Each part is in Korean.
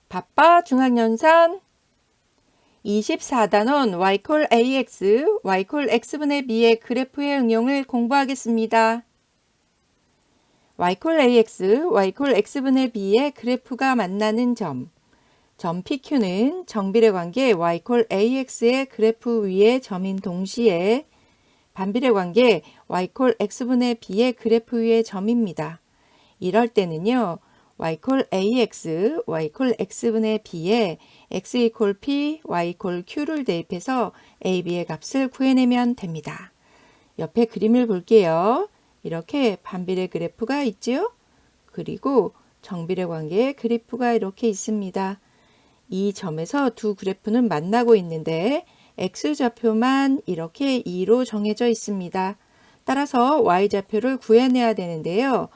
바빠 중학연산 24단원 y콜 ax, y콜 x분의 b의 그래프의 응용을 공부하겠습니다. y콜 ax, y콜 x분의 b의 그래프가 만나는 점 PQ는 정비례 관계 y콜 ax의 그래프 위의 점인 동시에 반비례 관계 y콜 x분의 b의 그래프 위의 점입니다. 이럴 때는요. y콜 ax, y콜 x분의 b에 x 이퀄 p, y 이퀄 q를 대입해서 a, b의 값을 구해내면 됩니다. 옆에 그림을 볼게요. 이렇게 반비례 그래프가 있죠. 그리고 정비례 관계의 그래프가 이렇게 있습니다. 이 점에서 두 그래프는 만나고 있는데 x좌표만 이렇게 2로 정해져 있습니다. 따라서 y좌표를 구해내야 되는데요.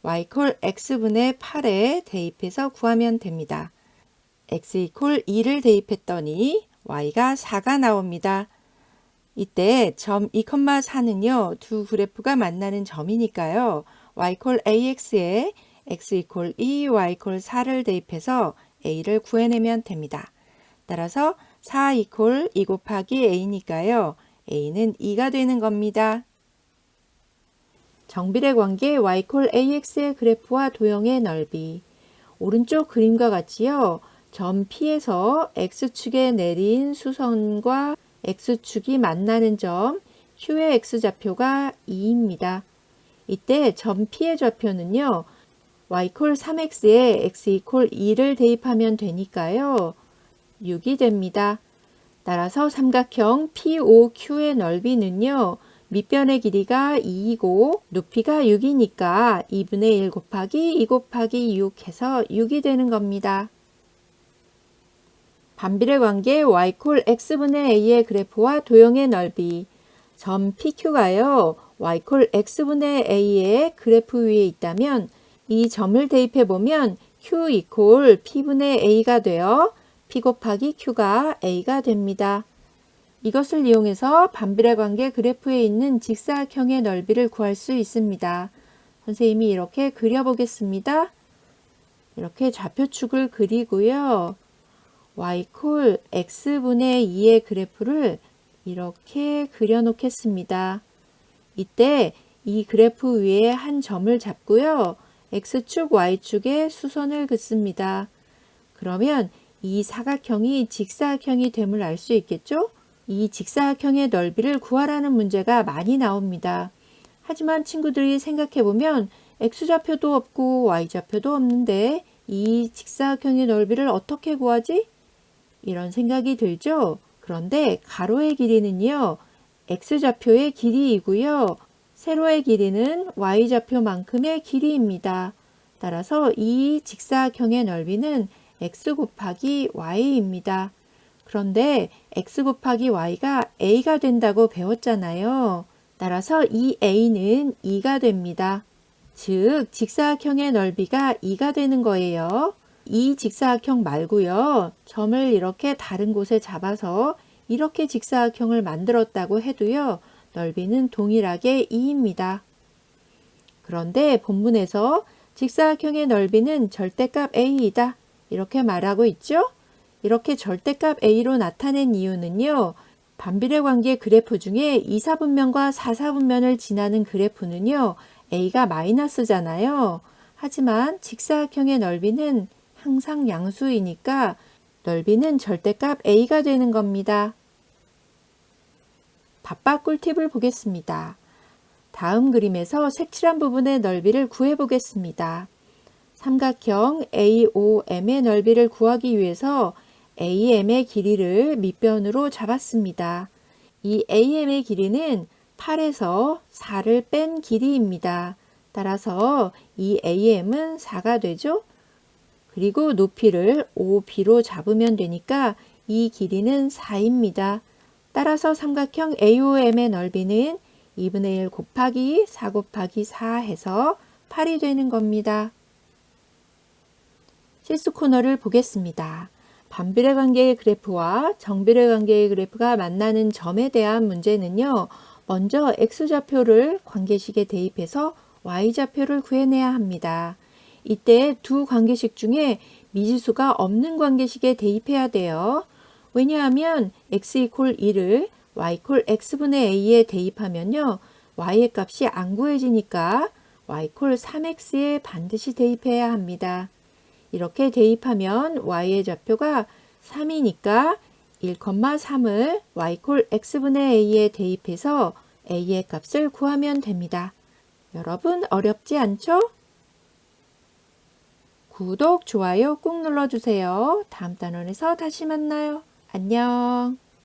y콜 x분의 8에 대입해서 구하면 됩니다. x 이퀄 2를 대입했더니 y가 4가 나옵니다. 이때 점 2,4는요. 두 그래프가 만나는 점이니까요. y콜 ax에 x 이퀄 2, y 이퀄 4를 대입해서 a를 구해내면 됩니다. 따라서 4 이퀄 2 곱하기 a니까요. a는 2가 되는 겁니다. 정비례 관계 y콜 ax의 그래프와 도형의 넓이. 오른쪽 그림과 같이요. 점 P에서 X축에 내린 수선과 X축이 만나는 점 Q의 X좌표가 2입니다. 이때 점 P의 좌표는요. y콜 3x에 x 이퀄 2를 대입하면 되니까요. 6이 됩니다. 따라서 삼각형 POQ의 넓이는요. 밑변의 길이가 2이고 높이가 6이니까 2분의 1 곱하기 2 곱하기 6 해서 6이 되는 겁니다. 반비례 관계 y콜 x분의 a의 그래프와 도형의 넓이. 점 PQ가요. y콜 x분의 a의 그래프 위에 있다면 이 점을 대입해 보면 q 이퀄 p분의 a가 되어 p 곱하기 q가 a가 됩니다. 이것을 이용해서 반비례 관계 그래프에 있는 직사각형의 넓이를 구할 수 있습니다. 선생님이 이렇게 그려보겠습니다. 이렇게 좌표축을 그리고요. y콜 x분의 2의 그래프를 이렇게 그려놓겠습니다. 이때 이 그래프 위에 한 점을 잡고요. x축, y축에 수선을 긋습니다. 그러면 이 사각형이 직사각형이 됨을 알 수 있겠죠? 이 직사각형의 넓이를 구하라는 문제가 많이 나옵니다. 하지만 친구들이 생각해보면 x좌표도 없고 y좌표도 없는데 이 직사각형의 넓이를 어떻게 구하지? 이런 생각이 들죠? 그런데 가로의 길이는요. x좌표의 길이이고요. 세로의 길이는 y좌표만큼의 길이입니다. 따라서 이 직사각형의 넓이는 x 곱하기 y입니다. 그런데 x 곱하기 y가 a가 된다고 배웠잖아요. 따라서 이 a는 2가 됩니다. 즉 직사각형의 넓이가 2가 되는 거예요. 이 직사각형 말고요. 점을 이렇게 다른 곳에 잡아서 이렇게 직사각형을 만들었다고 해도요. 넓이는 동일하게 2입니다. 그런데 본문에서 직사각형의 넓이는 절대값 a이다. 이렇게 말하고 있죠? 이렇게 절대값 a로 나타낸 이유는요. 반비례 관계 그래프 중에 2, 4분면과 4, 4분면을 지나는 그래프는요. a가 마이너스잖아요. 하지만 직사각형의 넓이는 항상 양수이니까 넓이는 절대값 a가 되는 겁니다. 바빠 꿀팁을 보겠습니다. 다음 그림에서 색칠한 부분의 넓이를 구해 보겠습니다. 삼각형 AOM의 넓이를 구하기 위해서 AM의 길이를 밑변으로 잡았습니다. 이 AM의 길이는 8에서 4를 뺀 길이입니다. 따라서 이 AM은 4가 되죠? 그리고 높이를 OB로 잡으면 되니까 이 길이는 4입니다. 따라서 삼각형 AOM의 넓이는 2분의 1 곱하기 4 곱하기 4 해서 8이 되는 겁니다. 실수 코너를 보겠습니다. 반비례 관계의 그래프와 정비례 관계의 그래프가 만나는 점에 대한 문제는요. 먼저 x좌표를 관계식에 대입해서 y좌표를 구해내야 합니다. 이때 두 관계식 중에 미지수가 없는 관계식에 대입해야 돼요. 왜냐하면 x 이퀄 2를 y 이퀄 x분의 a에 대입하면요. y의 값이 안 구해지니까 y 이퀄 3x에 반드시 대입해야 합니다. 이렇게 대입하면 y의 좌표가 3이니까 1,3을 y 이퀄 x분의 a에 대입해서 a의 값을 구하면 됩니다. 여러분 어렵지 않죠? 구독, 좋아요 꾹 눌러주세요. 다음 단원에서 다시 만나요. 안녕.